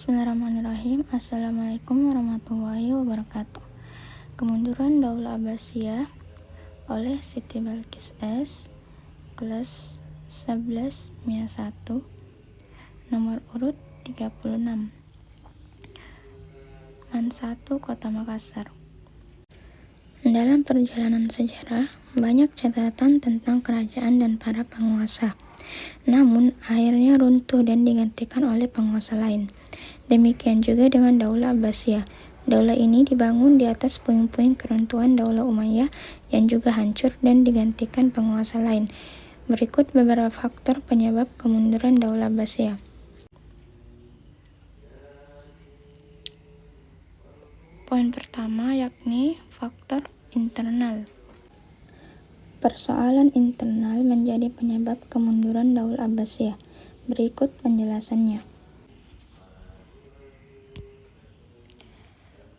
Bismillahirrahmanirrahim. Assalamualaikum warahmatullahi wabarakatuh. Kemunduran Daulah Abbasiyah oleh Siti Balqis S. Kelas 11 MIA 1, nomor urut 36, Man 1, Kota Makassar. Dalam perjalanan sejarah, banyak catatan tentang kerajaan dan para penguasa. Namun, akhirnya runtuh dan digantikan oleh penguasa lain. Demikian juga dengan Daulah Abbasiyah. Daulah ini dibangun di atas puing-puing keruntuhan Daulah Umayyah yang juga hancur dan digantikan penguasa lain. Berikut beberapa faktor penyebab kemunduran Daulah Abbasiyah. Poin pertama yakni faktor internal. Persoalan internal menjadi penyebab kemunduran Daulah Abbasiyah. Berikut penjelasannya.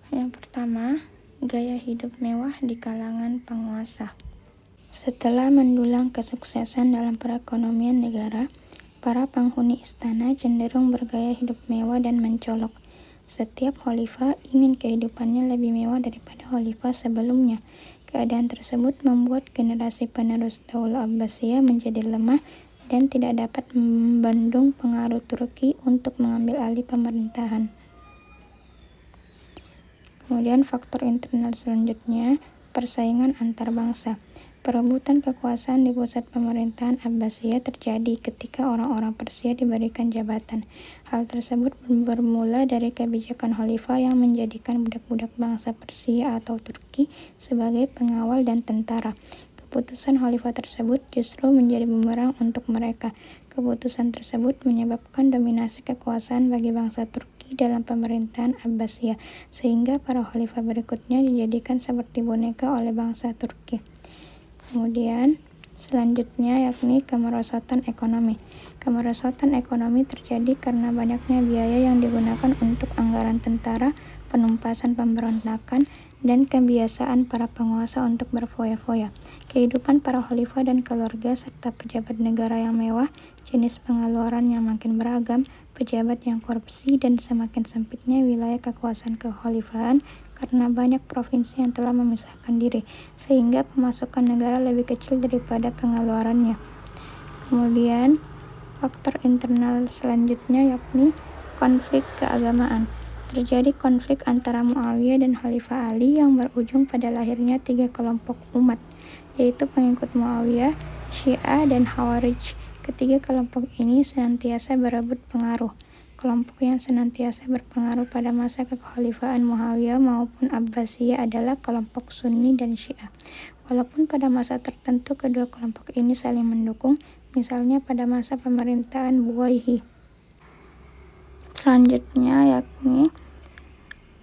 Yang pertama, gaya hidup mewah di kalangan penguasa. Setelah mendulang kesuksesan dalam perekonomian negara, para penghuni istana cenderung bergaya hidup mewah dan mencolok. Setiap khalifah ingin kehidupannya lebih mewah daripada khalifah sebelumnya. Keadaan tersebut membuat generasi penerus Daulah Abbasiyah menjadi lemah dan tidak dapat membendung pengaruh Turki untuk mengambil alih pemerintahan. Kemudian faktor internal selanjutnya, persaingan antar bangsa. Perebutan kekuasaan di pusat pemerintahan Abbasiyah terjadi ketika orang-orang Persia diberikan jabatan. Hal tersebut bermula dari kebijakan khalifah yang menjadikan budak-budak bangsa Persia atau Turki sebagai pengawal dan tentara. Keputusan khalifah tersebut justru menjadi bumerang untuk mereka. Keputusan tersebut menyebabkan dominasi kekuasaan bagi bangsa Turki dalam pemerintahan Abbasiyah, sehingga para khalifah berikutnya dijadikan seperti boneka oleh bangsa Turki. Kemudian selanjutnya yakni kemerosotan ekonomi. Kemerosotan ekonomi terjadi karena banyaknya biaya yang digunakan untuk anggaran tentara, penumpasan pemberontakan, dan kebiasaan para penguasa untuk berfoya-foya. Kehidupan para khalifah dan keluarga serta pejabat negara yang mewah, jenis pengeluaran yang makin beragam, pejabat yang korupsi, dan semakin sempitnya wilayah kekuasaan kekhalifahan karena banyak provinsi yang telah memisahkan diri, sehingga pemasukan negara lebih kecil daripada pengeluarannya. Kemudian, faktor internal selanjutnya yakni konflik keagamaan. Terjadi konflik antara Muawiyah dan Khalifah Ali yang berujung pada lahirnya 3 kelompok umat, yaitu pengikut Muawiyah, Syiah, dan Khawarij. Ketiga kelompok ini senantiasa berebut pengaruh. Kelompok yang senantiasa berpengaruh pada masa kekhalifahan Muawiyah maupun Abbasiyah adalah kelompok Sunni dan Syiah. Walaupun pada masa tertentu kedua kelompok ini saling mendukung, misalnya pada masa pemerintahan Buwayhi. Selanjutnya yakni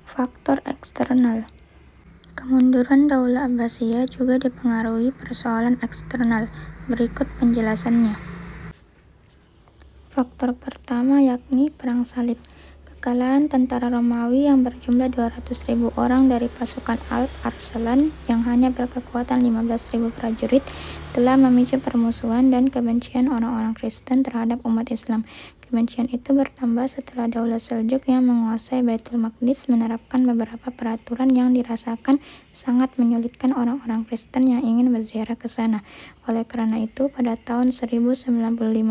faktor eksternal. Kemunduran Daulah Abbasiyah juga dipengaruhi persoalan eksternal. Berikut penjelasannya. Faktor pertama yakni Perang Salib. Kekalahan tentara Romawi yang berjumlah 200.000 orang dari pasukan Alp Arslan yang hanya berkekuatan 15.000 prajurit telah memicu permusuhan dan kebencian orang-orang Kristen terhadap umat Islam. Kebencian itu bertambah setelah Daulah Seljuk yang menguasai Baitul Maqdis menerapkan beberapa peraturan yang dirasakan sangat menyulitkan orang-orang Kristen yang ingin berziarah ke sana. Oleh karena itu, pada tahun 1095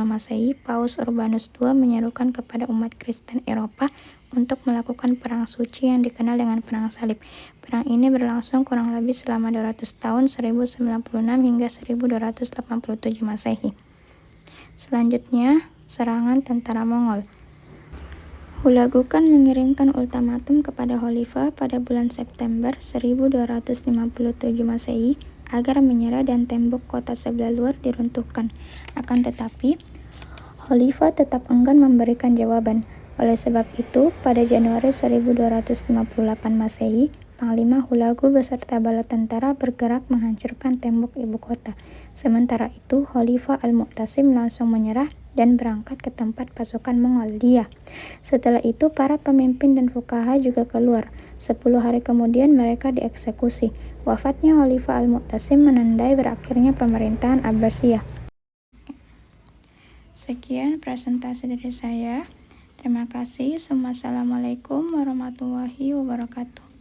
Masehi, Paus Urbanus II menyerukan kepada umat Kristen Eropa untuk melakukan perang suci yang dikenal dengan Perang Salib. Perang ini berlangsung kurang lebih selama 200 tahun 1096 hingga 1287 Masehi. Selanjutnya, serangan tentara Mongol. Hulagu Khan mengirimkan ultimatum kepada khalifah pada bulan September 1257 Masehi agar menyerah dan tembok kota sebelah luar diruntuhkan. Akan tetapi, khalifah tetap enggan memberikan jawaban. Oleh sebab itu, pada Januari 1258 Masehi, Panglima Hulagu beserta bala tentara bergerak menghancurkan tembok ibu kota. Sementara itu, Khalifah Al-Mu'tasim langsung menyerah dan berangkat ke tempat pasukan Mongolia. Setelah itu, para pemimpin dan fuqaha juga keluar. 10 hari kemudian mereka dieksekusi. Wafatnya Khalifah Al-Mu'tasim menandai berakhirnya pemerintahan Abbasiyah. Sekian presentasi dari saya. Terima kasih. Wassalamualaikum warahmatullahi wabarakatuh.